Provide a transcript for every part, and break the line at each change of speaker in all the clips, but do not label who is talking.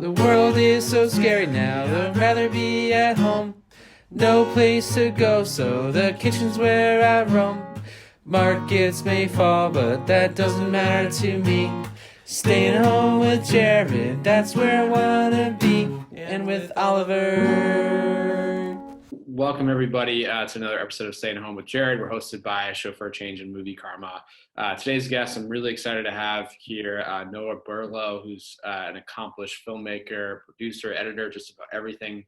The world is so scary now, I'd rather be at home. No place to go, so the kitchen's where I roam. Markets may fall, but that doesn't matter to me. Staying home with Jared, that's where I wanna be. And with Oliver.
Welcome, everybody, to another episode of Stayin Home with Jared. We're hosted by Chauffeur Change and Movie Karma. Today's guest, I'm really excited to have here Noah Berlow, who's an accomplished filmmaker, producer, editor, just about everything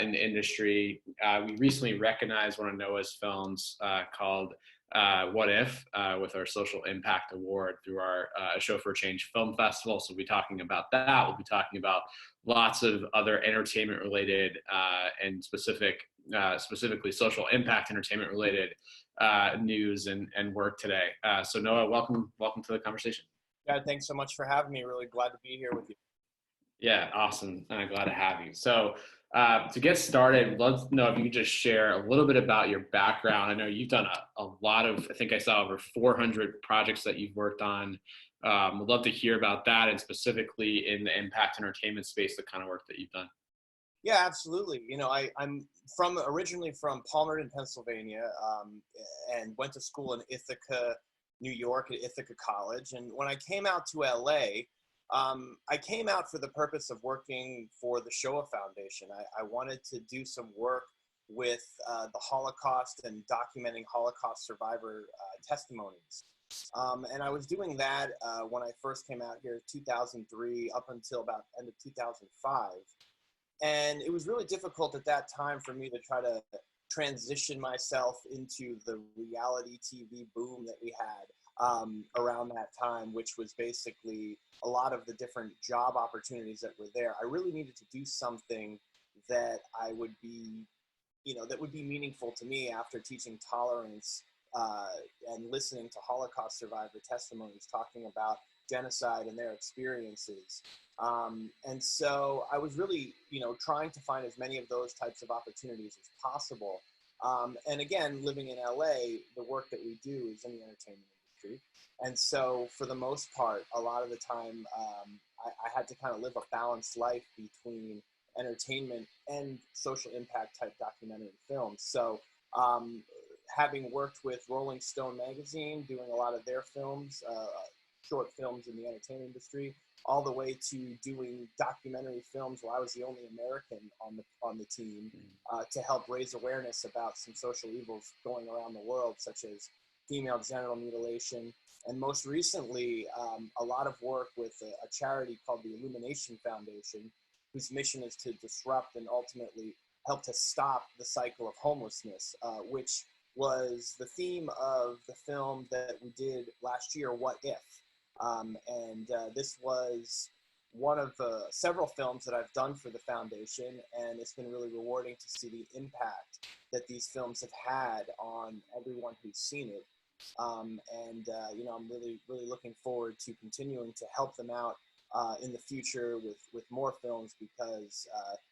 in the industry. We recently recognized one of Noah's films called What If with our Social Impact Award through our Chauffeur Change Film Festival. So we'll be talking about that. We'll be talking about lots of other entertainment related and specifically social impact entertainment related news and work today. So Noah, welcome to the conversation.
Yeah, thanks so much for having me. Really glad to be here with you.
Yeah, awesome. Glad to have you. So to get started, let's know if you could just share a little bit about your background. I know you've done a lot of, I think I saw over 400 projects that you've worked on. Would love to hear about that, and specifically in the impact entertainment space, the kind of work that you've done.
Yeah, absolutely. You know, I'm originally from Palmerton, Pennsylvania, and went to school in Ithaca, New York at Ithaca College. And when I came out to LA, I came out for the purpose of working for the Shoah Foundation. I wanted to do some work with the Holocaust and documenting Holocaust survivor testimonies. And I was doing that when I first came out here in 2003 up until about end of 2005. And it was really difficult at that time for me to try to transition myself into the reality TV boom that we had around that time, which was basically a lot of the different job opportunities that were there. I really needed to do something that I would be, that would be meaningful to me after teaching tolerance and listening to Holocaust survivor testimonies talking about genocide and their experiences. And so I was really, trying to find as many of those types of opportunities as possible. And again, living in LA, the work that we do is in the entertainment industry. And so for the most part, a lot of the time, I had to kind of live a balanced life between entertainment and social impact type documentary films. So having worked with Rolling Stone magazine, doing a lot of their films, short films in the entertainment industry, all the way to doing documentary films where I was the only American on the team to help raise awareness about some social evils going around the world, such as female genital mutilation. And most recently, a lot of work with a charity called the Illumination Foundation, whose mission is to disrupt and ultimately help to stop the cycle of homelessness, which was the theme of the film that we did last year, What If? This was one of several films that I've done for the foundation, and it's been really rewarding to see the impact that these films have had on everyone who's seen it. I'm really, really looking forward to continuing to help them out in the future with more films, because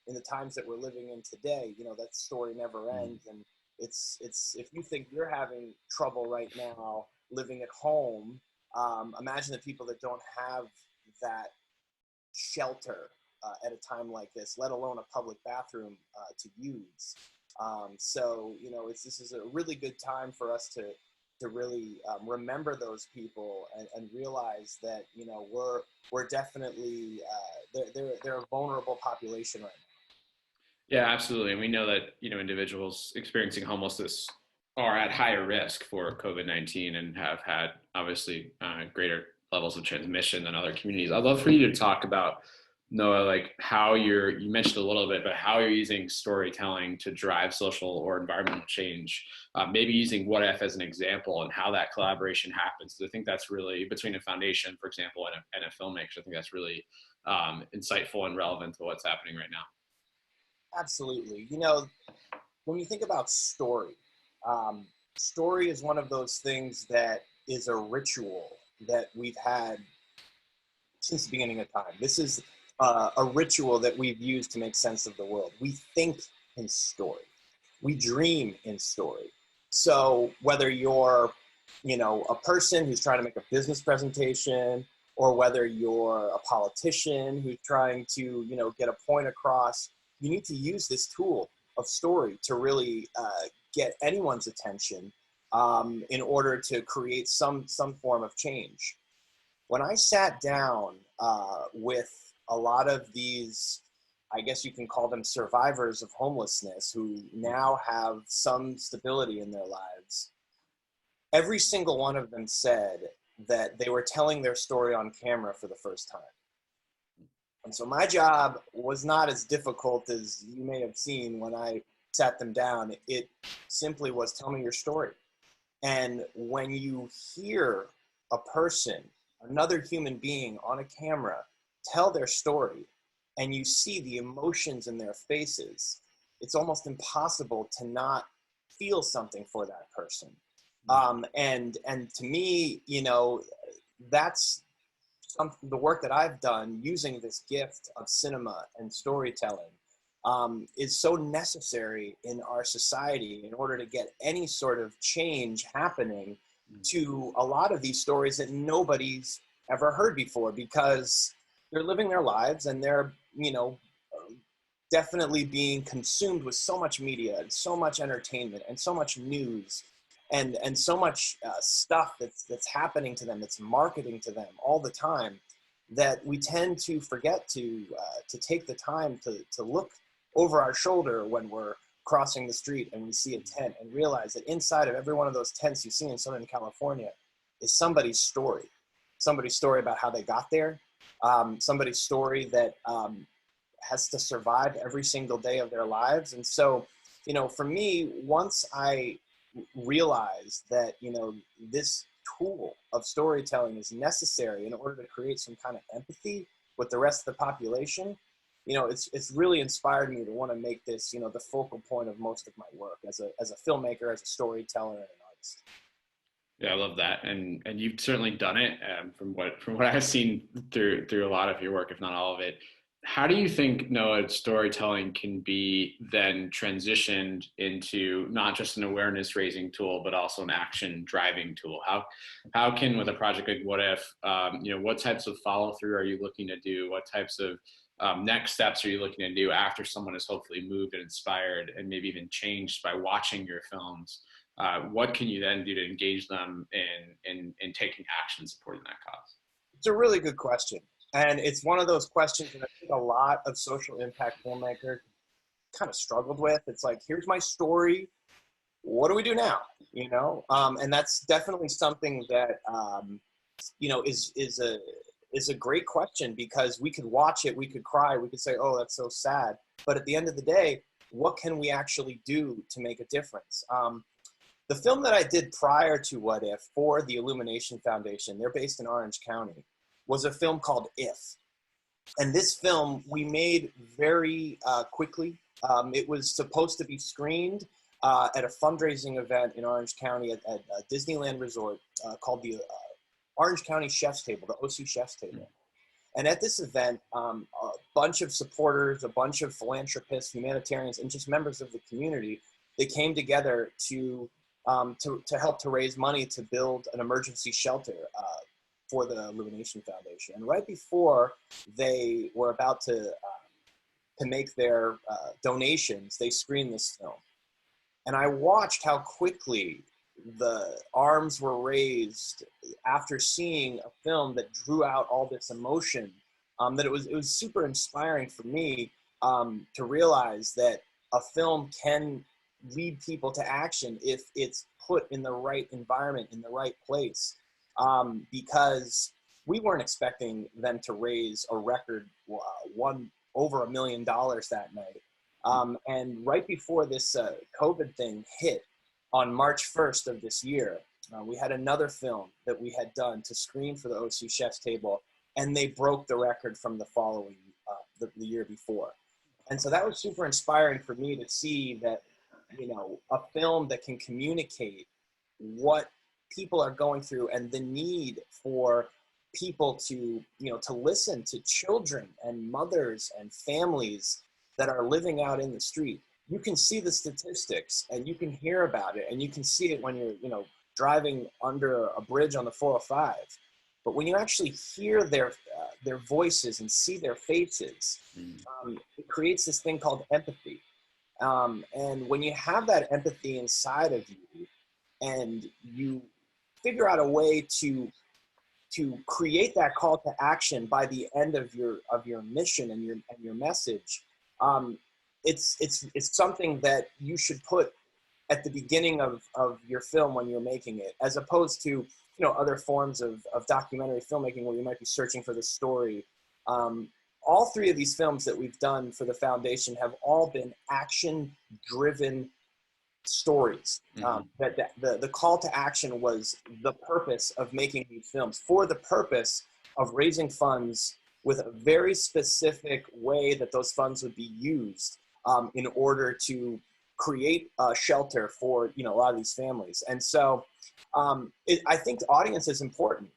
in the times that we're living in today, that story never ends. And it's if you think you're having trouble right now living at home, imagine the people that don't have that shelter at a time like this, let alone a public bathroom to use. This is a really good time for us to really remember those people and realize that we're definitely they're a vulnerable population right now.
Yeah, absolutely. And we know that, individuals experiencing homelessness are at higher risk for COVID-19 and have had obviously greater levels of transmission than other communities. I'd love for you to talk about, Noah, like how you mentioned a little bit, but how you're using storytelling to drive social or environmental change, maybe using What If as an example and how that collaboration happens. So I think that's really, between a foundation, for example, and a filmmaker, I think that's really insightful and relevant to what's happening right now.
Absolutely. When you think about story, story is one of those things that is a ritual that we've had since the beginning of time. This is a ritual that we've used to make sense of the world. We think in story. We dream in story. So whether you're, a person who's trying to make a business presentation, or whether you're a politician who's trying to, you know, get a point across, you need to use this tool of story to really get anyone's attention in order to create some form of change. When I sat down with a lot of these, I guess you can call them survivors of homelessness who now have some stability in their lives, every single one of them said that they were telling their story on camera for the first time. And so my job was not as difficult as you may have seen when I sat them down. It simply was, tell me your story. And when you hear a person, another human being on a camera, tell their story, and you see the emotions in their faces, it's almost impossible to not feel something for that person. And to me, you know, that's the work that I've done using this gift of cinema and storytelling is so necessary in our society in order to get any sort of change happening to a lot of these stories that nobody's ever heard before, because they're living their lives and they're, you know, definitely being consumed with so much media and so much entertainment and so much news and so much stuff that's happening to them, that's marketing to them all the time, that we tend to forget to take the time to look over our shoulder when we're crossing the street and we see a tent and realize that inside of every one of those tents you see in Southern California is somebody's story about how they got there, somebody's story that has to survive every single day of their lives. And so, you know, for me, once I realized that, you know, this tool of storytelling is necessary in order to create some kind of empathy with the rest of the population, you know, it's really inspired me to want to make this, you know, the focal point of most of my work as a filmmaker, as a storyteller, and an artist.
Yeah, I love that, and you've certainly done it from what I've seen through a lot of your work, if not all of it. How do you think, Noah, storytelling can be then transitioned into not just an awareness raising tool, but also an action driving tool? How can, with a project like What If, you know, what types of follow through are you looking to do? What types of next steps are you looking to do after someone is hopefully moved and inspired and maybe even changed by watching your films? What can you then do to engage them in taking action supporting that cause?
It's a really good question. And it's one of those questions that I think a lot of social impact filmmakers kind of struggled with. It's like, here's my story. What do we do now? You know? And that's definitely something that, you know, is a great question, because we could watch it, we could cry, we could say, oh, that's so sad. But at the end of the day, what can we actually do to make a difference? The film that I did prior to What If for the Illumination Foundation, they're based in Orange County, was a film called If. And this film we made very quickly. It was supposed to be screened at a fundraising event in Orange County at Disneyland Resort called the Orange County Chef's Table, the OC Chef's Table. And at this event, a bunch of supporters, a bunch of philanthropists, humanitarians, and just members of the community, they came together to help to raise money to build an emergency shelter for the Illumination Foundation. And right before they were about to make their donations, they screened this film. And I watched how quickly the arms were raised after seeing a film that drew out all this emotion, that it was super inspiring for me to realize that a film can lead people to action if it's put in the right environment, in the right place. Because we weren't expecting them to raise a record over $1 million that night. And right before this COVID thing hit on March 1st of this year, we had another film that we had done to screen for the OC Chef's Table, and they broke the record from the following, the year before. And so that was super inspiring for me to see that, you know, a film that can communicate what people are going through and the need for people to, you know, to listen to children and mothers and families that are living out in the street. You can see the statistics and you can hear about it, and you can see it when you're, you know, driving under a bridge on the 405. But when you actually hear their voices and see their faces, it creates this thing called empathy. And when you have that empathy inside of you, and you figure out a way to create that call to action by the end of your mission and your message, it's something that you should put at the beginning of your film when you're making it, as opposed to other forms of documentary filmmaking where you might be searching for the story. All three of these films that we've done for the foundation have all been action-driven stories. The call to action was the purpose of making these films, for the purpose of raising funds with a very specific way that those funds would be used in order to create a shelter for a lot of these families. And so I think the audience is important.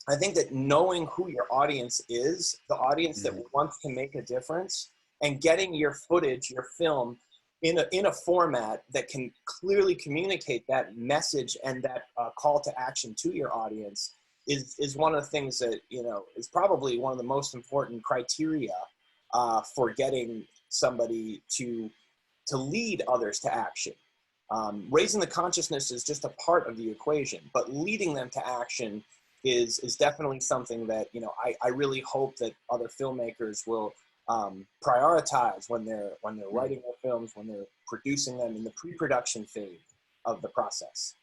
I think that knowing who your audience is, the audience that wants to make a difference, and getting your footage, your film, in a format that can clearly communicate that message and that call to action to your audience is one of the things that is probably one of the most important criteria for getting somebody to lead others to action. Raising the consciousness is just a part of the equation, but leading them to action is definitely something that I really hope that other filmmakers will prioritize when they're writing their films, when they're producing them in the pre-production phase of the process.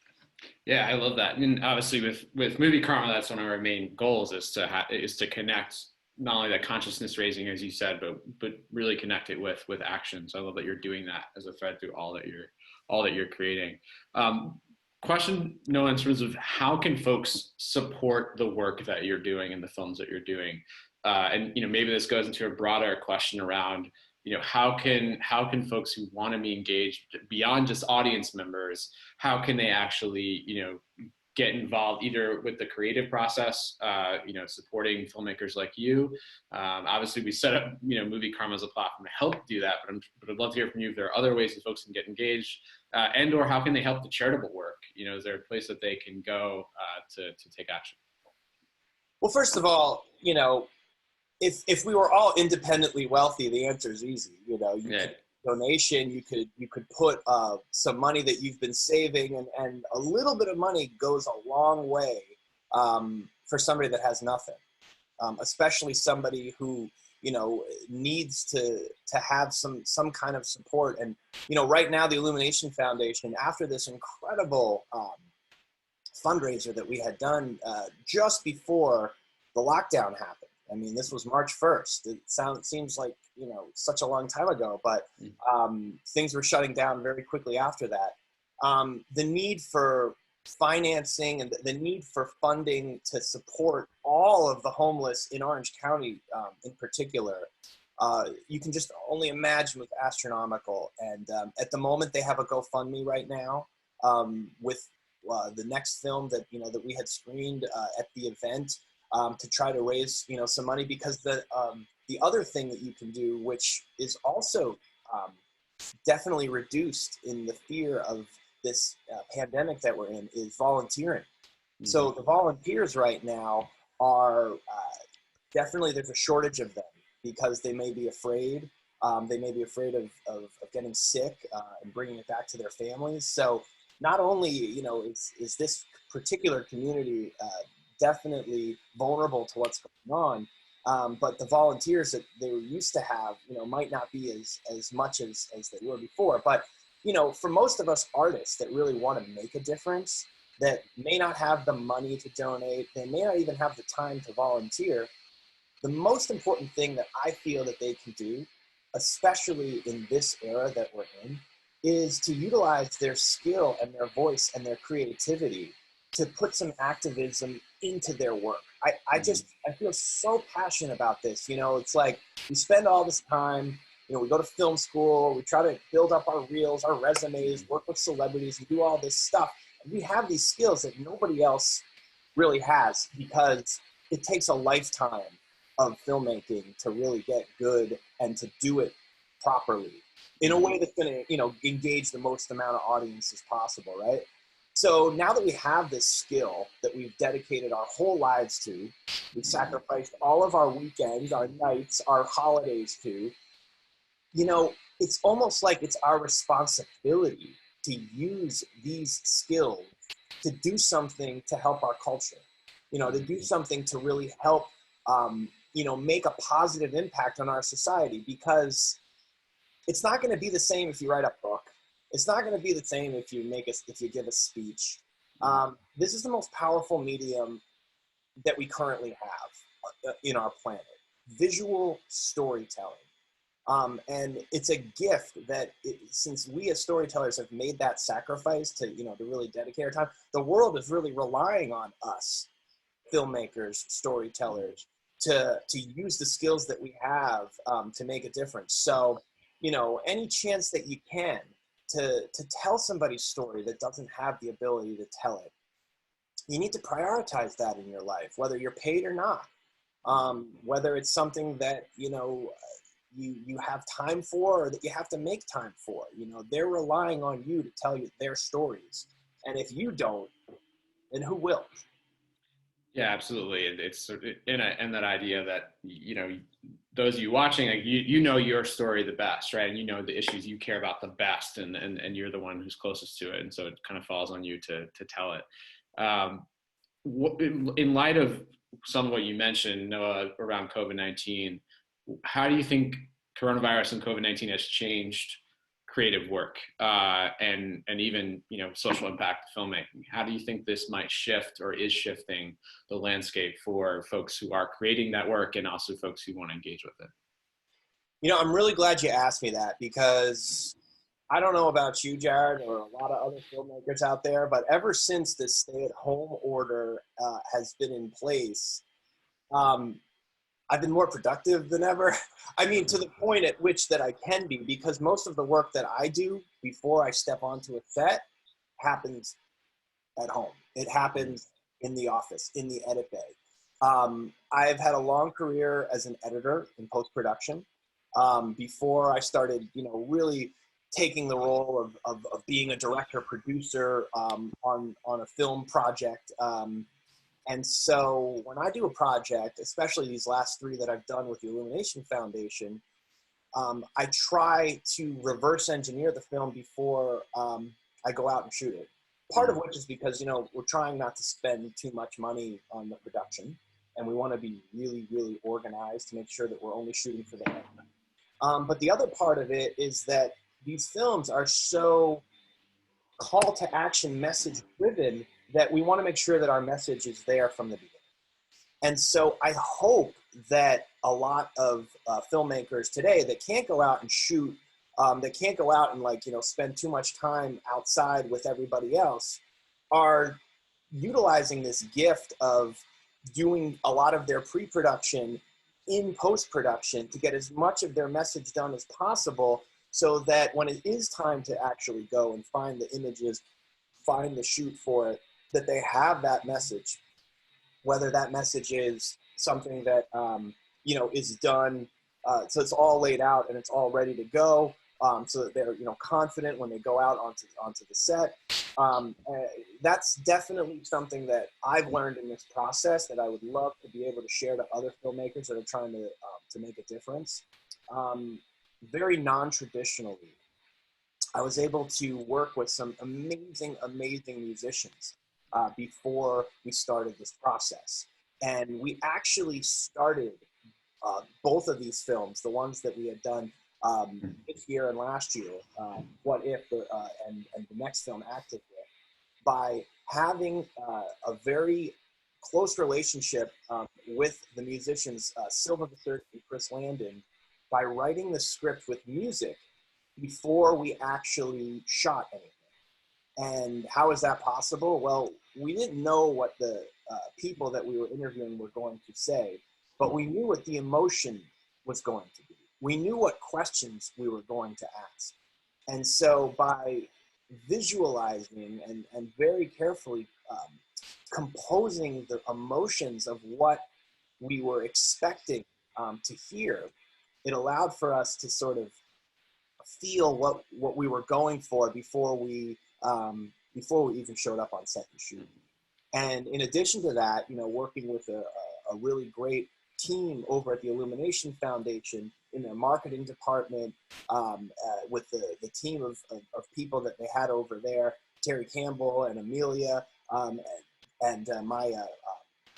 Yeah, I love that. And obviously with Movie Karma, that's one of our main goals is to connect not only that consciousness raising, as you said, but really connect it with action. So I love that you're doing that as a thread through all that you're creating. Question, Noah, in terms of how can folks support the work that you're doing and the films that you're doing? And maybe this goes into a broader question around how can folks who want to be engaged beyond just audience members, how can they actually get involved either with the creative process, supporting filmmakers like you. Obviously, we set up Movie Karma as a platform to help do that, but I'd love to hear from you if there are other ways that folks can get engaged, and or how can they help the charitable work? Is there a place that they can go to take action?
Well, first of all, if we were all independently wealthy, the answer is easy. Could donation, you could put some money that you've been saving, and a little bit of money goes a long way for somebody that has nothing, especially somebody who needs to have some kind of support. And right now the Illumination Foundation, after this incredible fundraiser that we had done just before the lockdown happened. I mean, this was March 1st. It seems like, such a long time ago, but things were shutting down very quickly after that. The need for financing and the need for funding to support all of the homeless in Orange County in particular, you can just only imagine was astronomical. And at the moment, they have a GoFundMe right now with the next film that, that we had screened at the event. To try to raise, some money, because the other thing that you can do, which is also definitely reduced in the fear of this pandemic that we're in, is volunteering. Mm-hmm. So the volunteers right now are definitely, there's a shortage of them because they may be afraid. They may be afraid of getting sick and bringing it back to their families. So not only, is this particular community definitely vulnerable to what's going on, but the volunteers that they were used to have, might not be as much as they were before. But, for most of us artists that really want to make a difference, that may not have the money to donate, they may not even have the time to volunteer, the most important thing that I feel that they can do, especially in this era that we're in, is to utilize their skill and their voice and their creativity to put some activism into their work. I feel so passionate about this. It's like we spend all this time, we go to film school, we try to build up our reels, our resumes, work with celebrities and do all this stuff. And we have these skills that nobody else really has, because it takes a lifetime of filmmaking to really get good and to do it properly in a way that's going to, engage the most amount of audience as possible, right? So now that we have this skill that we've dedicated our whole lives to, we've sacrificed all of our weekends, our nights, our holidays to, you know, it's almost like it's our responsibility to use these skills to do something to help our culture, you know, to do something to really help, you know, make a positive impact on our society, because it's not going to be the same if you write a book. It's not going to be the same if you give a speech. This is the most powerful medium that we currently have in our planet: visual storytelling. And it's a gift that since we as storytellers have made that sacrifice to, you know, to really dedicate our time, the world is really relying on us, filmmakers, storytellers, to use the skills that we have to make a difference. So, you know, any chance that you can to tell somebody's story that doesn't have the ability to tell it, you need to prioritize that in your life, whether you're paid or not, whether it's something that, you know, you have time for, or that you have to make time for. You know, they're relying on you to tell you their stories. And if you don't, then who will?
Yeah, absolutely. It's and that idea that, you know, those of you watching, like, you know your story the best, right? And you know the issues you care about the best, and you're the one who's closest to it. And so it kind of falls on you to tell it. In light of some of what you mentioned, Noah, around COVID-19, how do you think coronavirus and COVID-19 has changed creative work and even, you know, social impact filmmaking? How do you think this might shift or is shifting the landscape for folks who are creating that work and also folks who want to engage with it?
You know, I'm really glad you asked me that, because I don't know about you, Jared, or a lot of other filmmakers out there, but ever since this stay-at-home order has been in place, I've been more productive than ever. I mean, to the point at which that I can be, because most of the work that I do before I step onto a set happens at home. It happens in the office, in the edit bay. I've had a long career as an editor in post-production. Before I started, you know, really taking the role of being a director, producer on a film project. And so when I do a project, especially these last 3 that I've done with the Illumination Foundation, I try to reverse engineer the film before I go out and shoot it. Part of which is because, you know, we're trying not to spend too much money on the production, and we want to be really, really organized to make sure that we're only shooting for the end. But the other part of it is that these films are so call to action, message driven, that we want to make sure that our message is there from the beginning. And so I hope that a lot of filmmakers today that can't go out and shoot, that can't go out and, like, you know, spend too much time outside with everybody else, are utilizing this gift of doing a lot of their pre-production in post-production to get as much of their message done as possible, so that when it is time to actually go and find the images, find the shoot for it, that they have that message, whether that message is something that, you know, is done, so it's all laid out and it's all ready to go, so that they're, you know, confident when they go out onto the set. That's definitely something that I've learned in this process that I would love to be able to share to other filmmakers that are trying to make a difference. Very non-traditionally, I was able to work with some amazing, amazing musicians before we started this process. And we actually started both of these films, the ones that we had done this year and last year, What If, and the next film, Active, by having a very close relationship with the musicians Silva Visser and Chris Landon, by writing the script with music before we actually shot anything. And how is that possible? Well, we didn't know what the people that we were interviewing were going to say, but we knew what the emotion was going to be. We knew what questions we were going to ask. And so by visualizing and very carefully composing the emotions of what we were expecting to hear, it allowed for us to sort of feel what we were going for before we before we even showed up on set to shoot. And in addition to that, you know, working with a really great team over at the Illumination Foundation in their marketing department, with the team of people that they had over there, Terry Campbell and Amelia, and my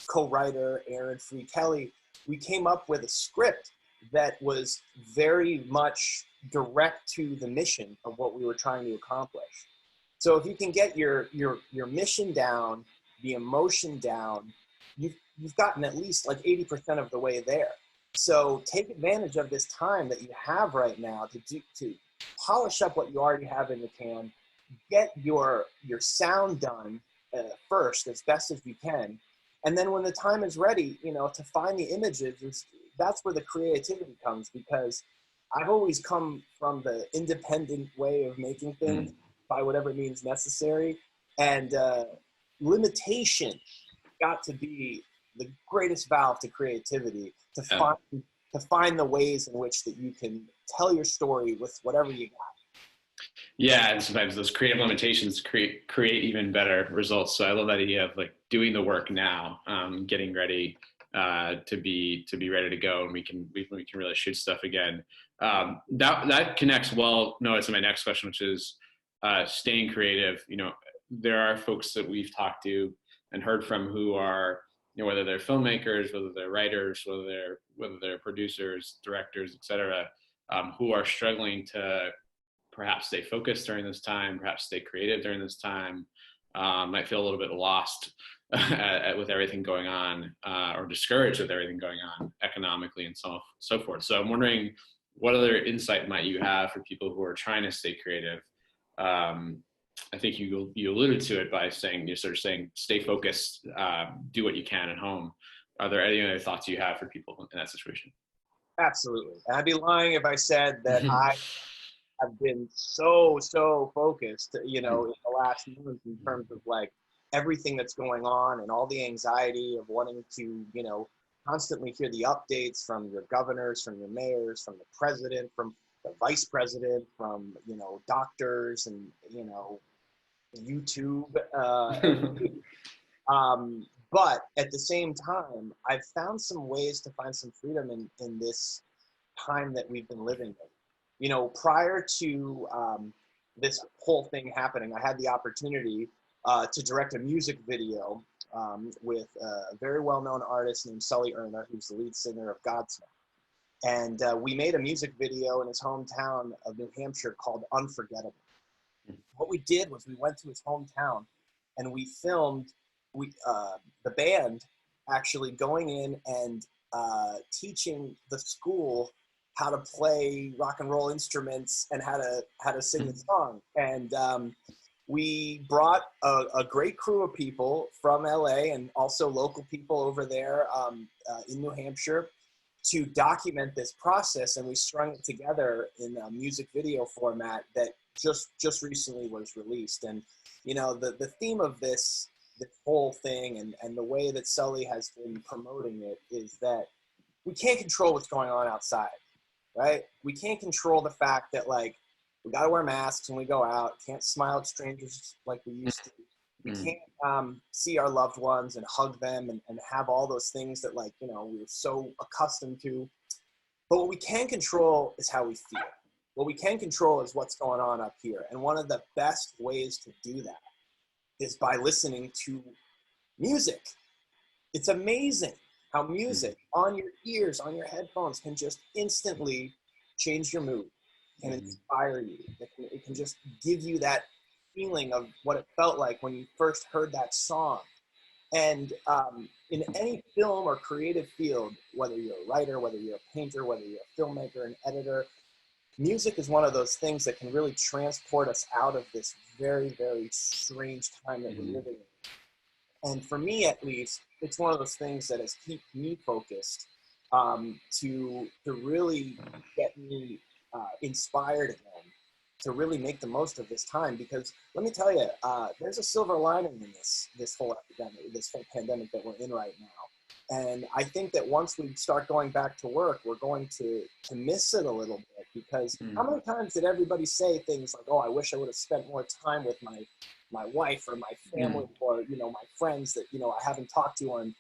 co-writer, Aaron Free Kelly, we came up with a script that was very much direct to the mission of what we were trying to accomplish. So if you can get your mission down, the emotion down, you've gotten at least like 80% of the way there. So take advantage of this time that you have right now to polish up what you already have in the can, get your sound done first as best as you can, and then when the time is ready, you know, to find the images, that's where the creativity comes, because I've always come from the independent way of making things by whatever means necessary, and limitation got to be the greatest valve to creativity, to find the ways in which that you can tell your story with whatever you got.
Yeah, and sometimes those creative limitations create even better results. So I love that idea of like doing the work now, getting ready to be ready to go, and we can really shoot stuff again. That connects well, Noah, to my next question, which is staying creative. You know, there are folks that we've talked to and heard from who are, you know, whether they're filmmakers, whether they're writers, whether they're producers, directors, etc., who are struggling to perhaps stay focused during this time, perhaps stay creative during this time, might feel a little bit lost with everything going on, or discouraged with everything going on economically and so forth. So I'm wondering, what other insight might you have for people who are trying to stay creative? I think you alluded to it by saying, you're sort of saying, stay focused, do what you can at home. Are there any other thoughts you have for people in that situation?
Absolutely. And I'd be lying if I said that I have been so focused, you know, in the last month in terms of like everything that's going on and all the anxiety of wanting to, you know, constantly hear the updates from your governors, from your mayors, from the president, from the vice president, from, you know, doctors and, you know, YouTube. But at the same time, I've found some ways to find some freedom in this time that we've been living in. You know, prior to this whole thing happening, I had the opportunity to direct a music video with a very well-known artist named Sully Erna, who's the lead singer of Godsmack. And we made a music video in his hometown of New Hampshire called Unforgettable. What we did was we went to his hometown and we filmed the band actually going in and teaching the school how to play rock and roll instruments and how to sing the song. And we brought a great crew of people from LA and also local people over there in New Hampshire to document this process, and we strung it together in a music video format that just recently was released. And you know, the theme of this whole thing and the way that Sully has been promoting it is that we can't control what's going on outside, right? We can't control the fact that, like, we got to wear masks when we go out, can't smile at strangers like we used to. We can't see our loved ones and hug them and have all those things that, like, you know, we're so accustomed to. But what we can control is how we feel. What we can control is what's going on up here. And one of the best ways to do that is by listening to music. It's amazing how music on your ears, on your headphones, can just instantly change your mood, can inspire you. It can just give you that feeling of what it felt like when you first heard that song. And in any film or creative field, whether you're a writer, whether you're a painter, whether you're a filmmaker, an editor, music is one of those things that can really transport us out of this very, very strange time that we're living in. And for me, at least, it's one of those things that has kept me focused to really get me inspired again, to really make the most of this time. Because let me tell you, there's a silver lining in this whole epidemic, this whole pandemic that we're in right now. And I think that once we start going back to work, we're going to miss it a little bit. because how many times did everybody say things like, oh, I wish I would have spent more time with my wife or my family or, you know, my friends that, you know, I haven't talked to on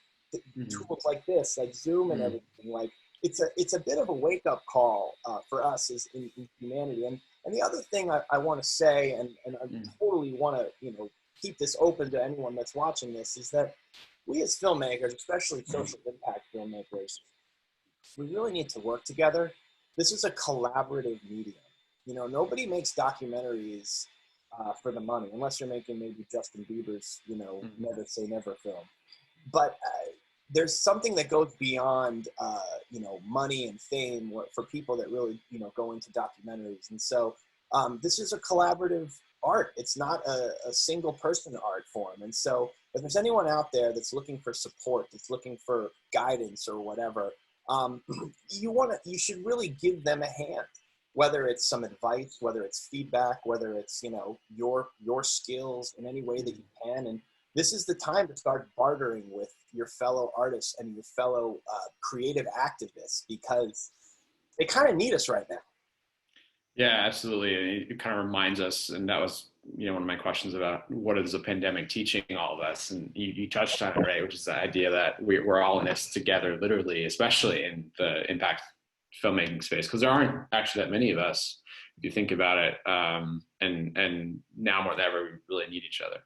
tools like this, like Zoom and everything. Like it's a bit of a wake up call for us as in humanity. And the other thing I want to say, and I totally want to, you know, keep this open to anyone that's watching this, is that we as filmmakers, especially social impact filmmakers, we really need to work together. This is a collaborative medium. You know, nobody makes documentaries for the money, unless you're making maybe Justin Bieber's, you know, Never Say Never film. But there's something that goes beyond, you know, money and fame for people that really, you know, go into documentaries. And so this is a collaborative art. It's not a single person art form. And so if there's anyone out there that's looking for support, that's looking for guidance or whatever, you should really give them a hand, whether it's some advice, whether it's feedback, whether it's, you know, your skills in any way that you can. And this is the time to start bartering with your fellow artists and your fellow creative activists, because they kind of need us right now.
Yeah, absolutely. It kind of reminds us, and that was, you know, one of my questions about what is the pandemic teaching all of us, and you touched on it, right? Which is the idea that we're all in this together, literally, especially in the impact filmmaking space, because there aren't actually that many of us, if you think about it. And now more than ever, we really need each other.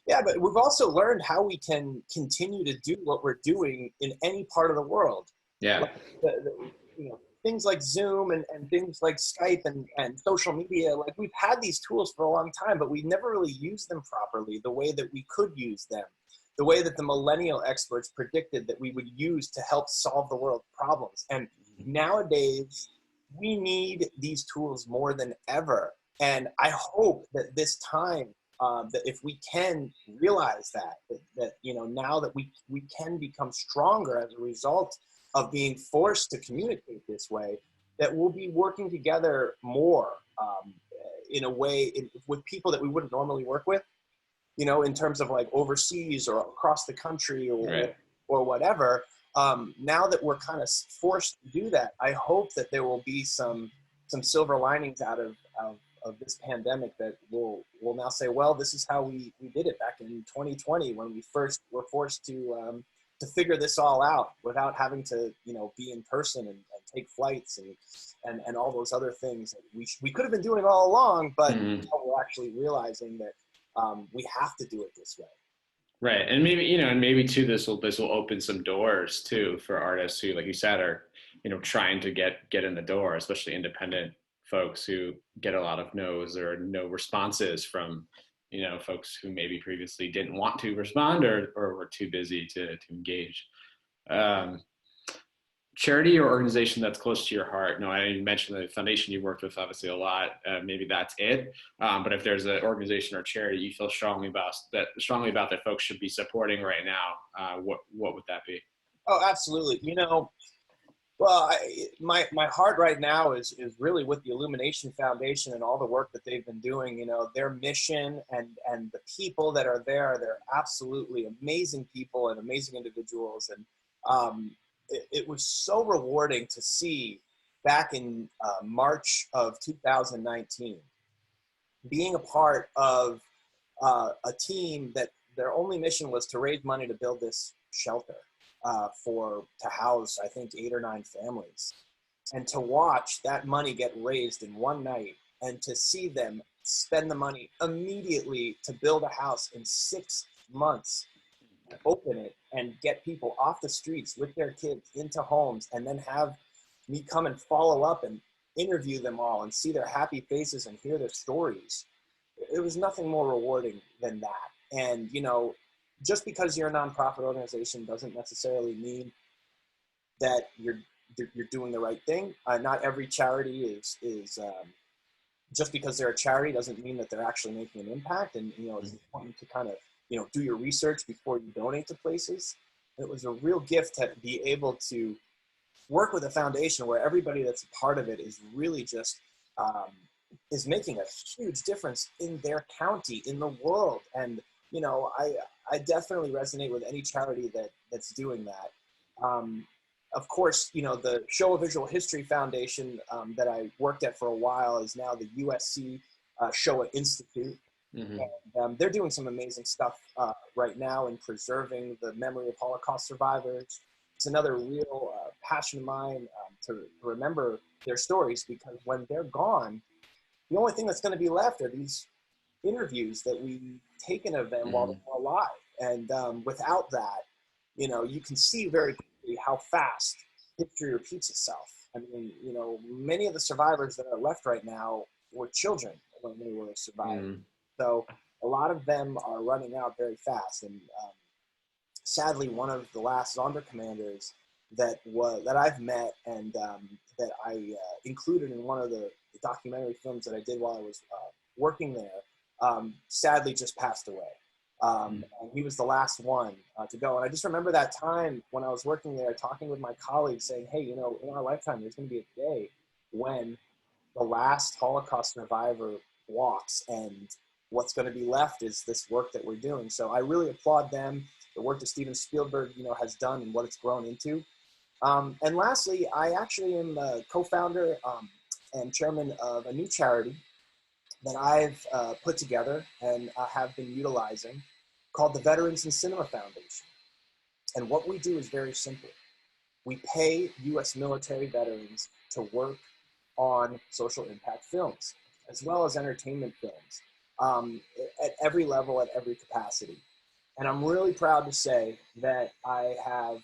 Yeah, but we've also learned how we can continue to do what we're doing in any part of the world.
Yeah.
Like you know, things like Zoom and things like Skype and social media, like we've had these tools for a long time, but we've never really used them properly the way that we could use them, the way that the millennial experts predicted that we would use to help solve the world's problems. And nowadays, we need these tools more than ever. And I hope that this time, that if we can realize that you know, now that we can become stronger as a result of being forced to communicate this way, that we'll be working together more in a way with people that we wouldn't normally work with, you know, in terms of like overseas or across the country or whatever. Now that we're kind of forced to do that, I hope that there will be some silver linings out of this pandemic, that we'll now say, well, this is how we did it back in 2020 when we first were forced to figure this all out without having to, you know, be in person and take flights and all those other things that we could have been doing all along, but we're actually realizing that we have to do it this way.
Right. And maybe, you know, and maybe too, this will open some doors too for artists who, like you said, are, you know, trying to get in the door, especially independent folks who get a lot of no's or no responses from, you know, folks who maybe previously didn't want to respond or were too busy to engage. Charity or organization that's close to your heart? No, I mentioned the foundation you worked with obviously a lot. Maybe that's it. But if there's an organization or charity you feel strongly about that folks should be supporting right now, what would that be?
Oh, absolutely. You know, well, my heart right now is really with the Illumination Foundation and all the work that they've been doing. You know, their mission and the people that are there, they're absolutely amazing people and amazing individuals. And it was so rewarding to see back in March of 2019, being a part of a team that their only mission was to raise money to build this shelter. To house, I think, 8 or 9 families, and to watch that money get raised in one night, and to see them spend the money immediately to build a house in 6 months, open it, and get people off the streets with their kids into homes, and then have me come and follow up and interview them all and see their happy faces and hear their stories. It was nothing more rewarding than that. And, you know, just because you're a nonprofit organization doesn't necessarily mean that you're doing the right thing. Not every charity is just because they're a charity doesn't mean that they're actually making an impact. And, you know, it's important to kind of, you know, do your research before you donate to places. It was a real gift to be able to work with a foundation where everybody that's a part of it is really just is making a huge difference in their county, in the world. And, you know, I definitely resonate with any charity that's doing that. of course, you know, the Showa Visual History Foundation that I worked at for a while is now the USC Showa Institute.
Mm-hmm.
And they're doing some amazing stuff right now in preserving the memory of Holocaust survivors. It's another real passion of mine to remember their stories, because when they're gone, the only thing that's going to be left are these interviews that we've taken of them while they're alive. And without that, you know, you can see very quickly how fast history repeats itself. I mean, you know, many of the survivors that are left right now were children when they were surviving. So a lot of them are running out very fast. And sadly, one of the last Zonder commanders that I've met and that I included in one of the documentary films that I did while I was working there, sadly just passed away. And he was the last one to go. And I just remember that time when I was working there, talking with my colleagues, saying, hey, you know, in our lifetime, there's going to be a day when the last Holocaust survivor walks, and what's going to be left is this work that we're doing. So I really applaud them, the work that Steven Spielberg, you know, has done and what it's grown into. And lastly, I actually am a co-founder and chairman of a new charity that I've put together and have been utilizing, called the Veterans in Cinema Foundation. And what we do is very simple. We pay U.S. military veterans to work on social impact films, as well as entertainment films, at every level, at every capacity. And I'm really proud to say that I have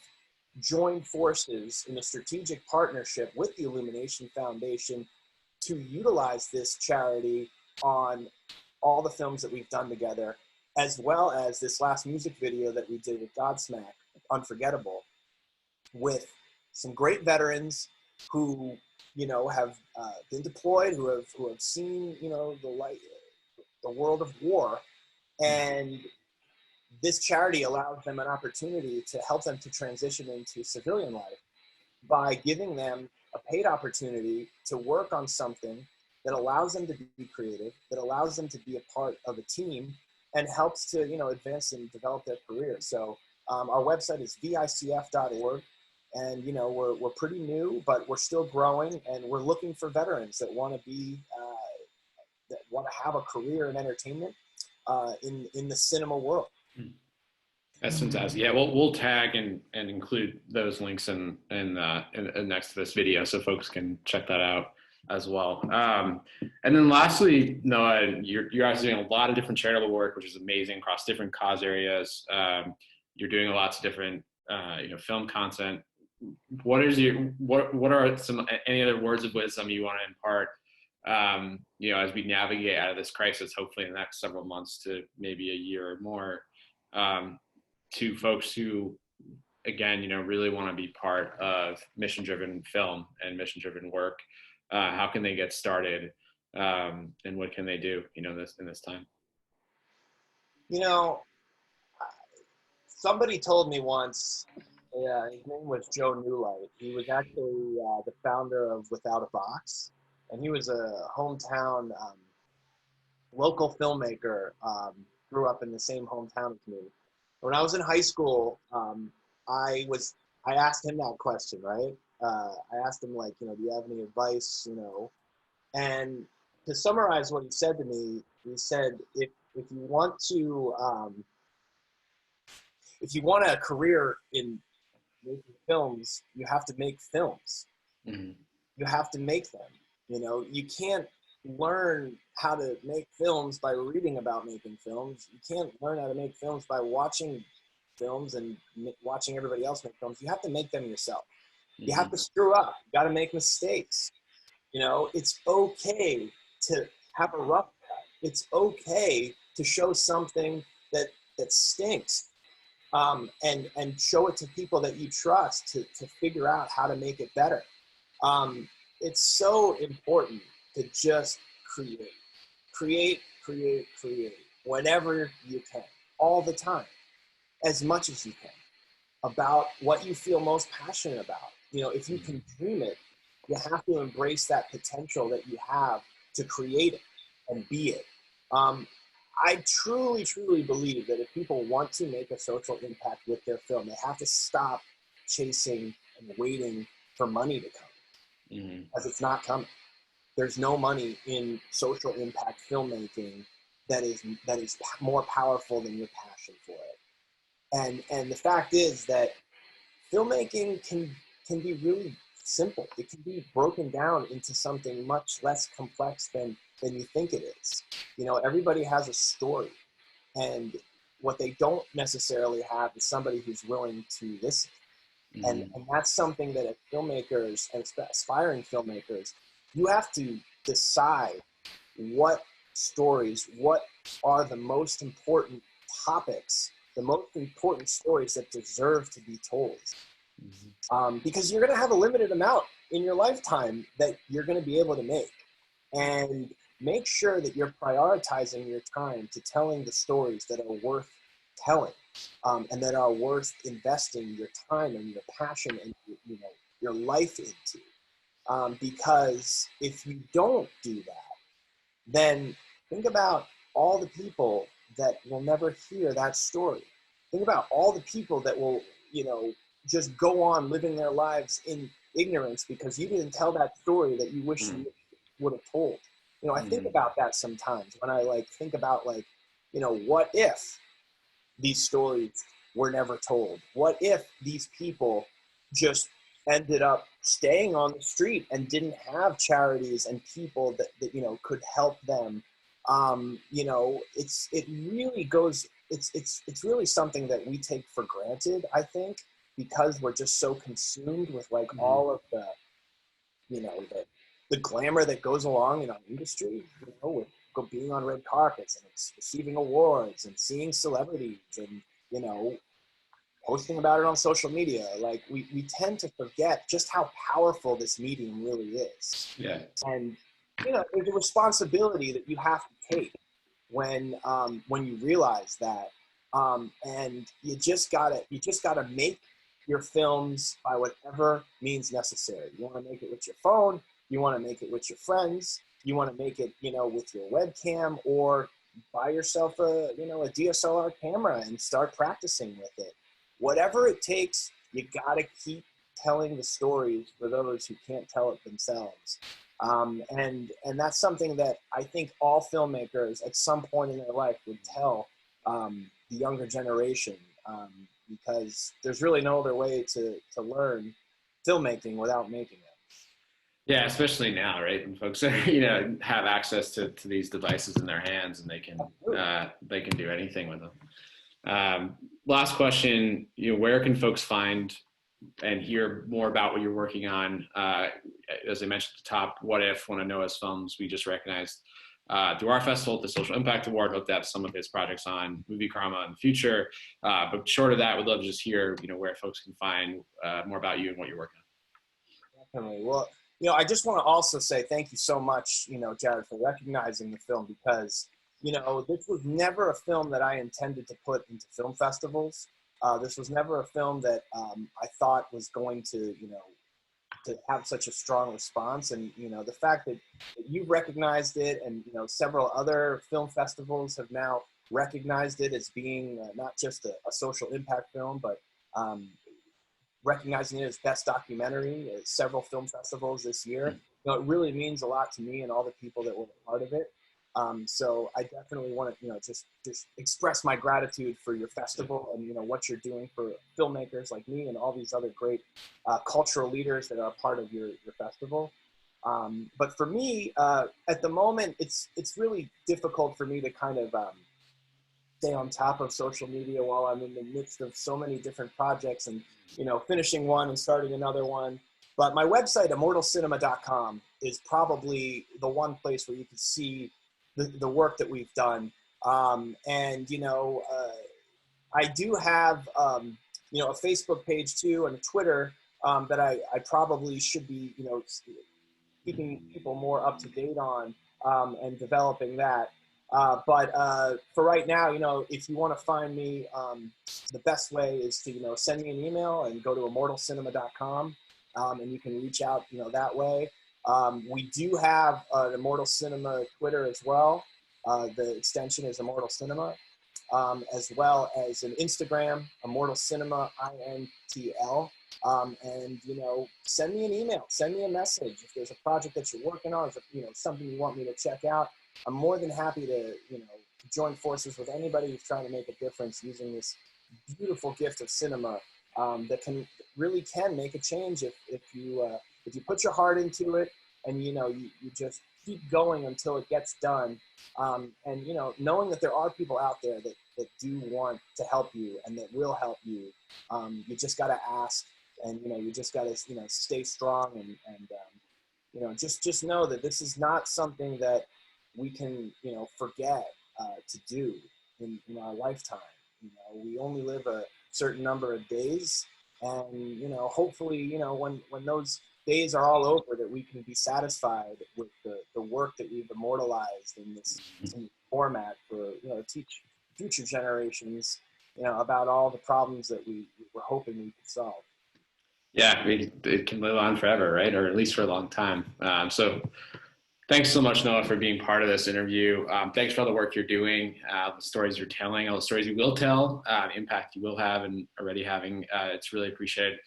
joined forces in a strategic partnership with the Illumination Foundation to utilize this charity on all the films that we've done together, as well as this last music video that we did with Godsmack, Unforgettable, with some great veterans who, you know, have been deployed, who have seen, you know, the world of war. And this charity allows them an opportunity to help them to transition into civilian life by giving them a paid opportunity to work on something that allows them to be creative, that allows them to be a part of a team, and helps to, you know, advance and develop their career. So our website is vicf.org. And, you know, we're pretty new, but we're still growing, and we're looking for veterans that want to be, that want to have a career in entertainment in the cinema world.
That's fantastic. Yeah, we'll tag and include those links in next to this video, so folks can check that out as well. And then lastly, Noah, you're actually doing a lot of different charitable work, which is amazing, across different cause areas. You're doing lots of different, you know, film content. What are any other words of wisdom you want to impart, you know, as we navigate out of this crisis, hopefully in the next several months to maybe a year or more, to folks who, again, you know, really want to be part of mission-driven film and mission-driven work? How can they get started, and what can they do, you know, in this time?
You know, somebody told me once, his name was Joe Newlight. He was actually the founder of Without a Box, and he was a hometown local filmmaker, grew up in the same hometown as me. When I was in high school, I asked him that question, right? I asked him, like, you know, do you have any advice, you know? And to summarize what he said to me, he said, if you want a career in making films, you have to make films.
Mm-hmm.
You have to make them. You know, you can't learn how to make films by reading about making films. You can't learn how to make films by watching films and watching everybody else make films. You have to make them yourself. Mm-hmm. You have to screw up. You got to make mistakes. You know, it's okay to have a rough cut. It's okay to show something that stinks. And show it to people that you trust to figure out how to make it better. It's so important to just create whenever you can, all the time, as much as you can, about what you feel most passionate about. You know, if you can dream it, you have to embrace that potential that you have to create it and be it. I truly, truly believe that if people want to make a social impact with their film, they have to stop chasing and waiting for money to come,
Mm-hmm.
because it's not coming. There's no money in social impact filmmaking that is more powerful than your passion for it. And the fact is that filmmaking can be really simple. It can be broken down into something much less complex than you think it is. You know, everybody has a story, and what they don't necessarily have is somebody who's willing to listen. And that's something that as filmmakers and aspiring filmmakers, you have to decide what stories, what are the most important topics, the most important stories that deserve to be told. Because you're going to have a limited amount in your lifetime that you're going to be able to make. And make sure that you're prioritizing your time to telling the stories that are worth telling, and that are worth investing your time and your passion and your life into. Because if you don't do that, then think about all the people that will never hear that story. Think about all the people that will, just go on living their lives in ignorance because you didn't tell that story that you wish you would have told. I think about that sometimes when I think about what if these stories were never told? What if these people just ended up staying on the street and didn't have charities and people that could help them? It's really something that we take for granted, I think, because we're just so consumed with all of the the glamour that goes along in our industry, with being on red carpets and receiving awards and seeing celebrities and posting about it on social media. We tend to forget just how powerful this medium really is.
Yeah.
And there's a responsibility that you have to take when you realize that, and you just gotta make your films by whatever means necessary. You want to make it with your phone, you want to make it with your friends, you want to make it with your webcam, or buy yourself a DSLR camera and start practicing with it. Whatever it takes, you gotta keep telling the stories for those who can't tell it themselves. And that's something that I think all filmmakers at some point in their life would tell the younger generation, because there's really no other way to learn filmmaking without making it.
Yeah, especially now, right? When folks have access to these devices in their hands and they can do anything with them. Last question, where can folks find and hear more about what you're working on? As I mentioned at the top, What If, one of Noah's films we just recognized through our festival at the Social Impact Award. Hope to have some of his projects on Movie Karma in the future. But short of that, we'd love to just hear where folks can find more about you and what you're working on.
Definitely. Well, I just want to also say thank you so much, Jared, for recognizing the film, because this was never a film that I intended to put into film festivals. This was never a film that I thought was going to have such a strong response. And, the fact that you've recognized it, and, several other film festivals have now recognized it as being not just a social impact film, but recognizing it as best documentary at several film festivals this year. It really means a lot to me and all the people that were a part of it. So I definitely want to, just express my gratitude for your festival and, what you're doing for filmmakers like me and all these other great cultural leaders that are a part of your festival. But for me, at the moment, it's really difficult for me to kind of stay on top of social media while I'm in the midst of so many different projects and, finishing one and starting another one. But my website, immortalcinema.com, is probably the one place where you can see the work that we've done. And, I do have, a Facebook page too, and a Twitter that I probably should be, keeping people more up to date on, and developing that. But for right now, if you want to find me, the best way is to, send me an email and go to immortalcinema.com, and you can reach out, that way. We do have an Immortal Cinema Twitter as well. The extension is Immortal Cinema, as well as an Instagram, Immortal Cinema INTL. And, you know, send me an email, send me a message. If there's a project that you're working on, if, you know, something you want me to check out, I'm more than happy to, you know, join forces with anybody who's trying to make a difference using this beautiful gift of cinema that really can make a change if you put your heart into it, and, you know, you just keep going until it gets done. And, you know, knowing that there are people out there that do want to help you and that will help you. You just got to ask, and, you know, you just got to, you know, stay strong, and you know, just know that this is not something that we can, you know, forget to do in our lifetime. You know, we only live a certain number of days, and, you know, hopefully, you know, when those days are all over, that we can be satisfied with the work that we've immortalized in this format for, you know, to teach future generations, you know, about all the problems that we were hoping we could solve.
Yeah, it can live on forever, right? Or at least for a long time. So thanks so much, Noah, for being part of this interview. Thanks for all the work you're doing, the stories you're telling, all the stories you will tell, the impact you will have and already having. It's really appreciated.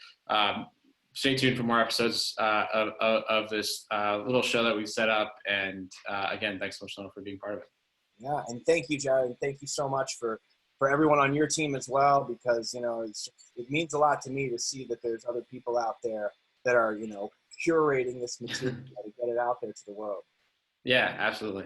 Stay tuned for more episodes of this little show that we've set up. And again, thanks so much, Noah, for being part of it.
Yeah, and thank you, Jared, and thank you so much for everyone on your team as well, because, you know, it means a lot to me to see that there's other people out there that are, you know, curating this material to get it out there to the world.
Yeah, absolutely.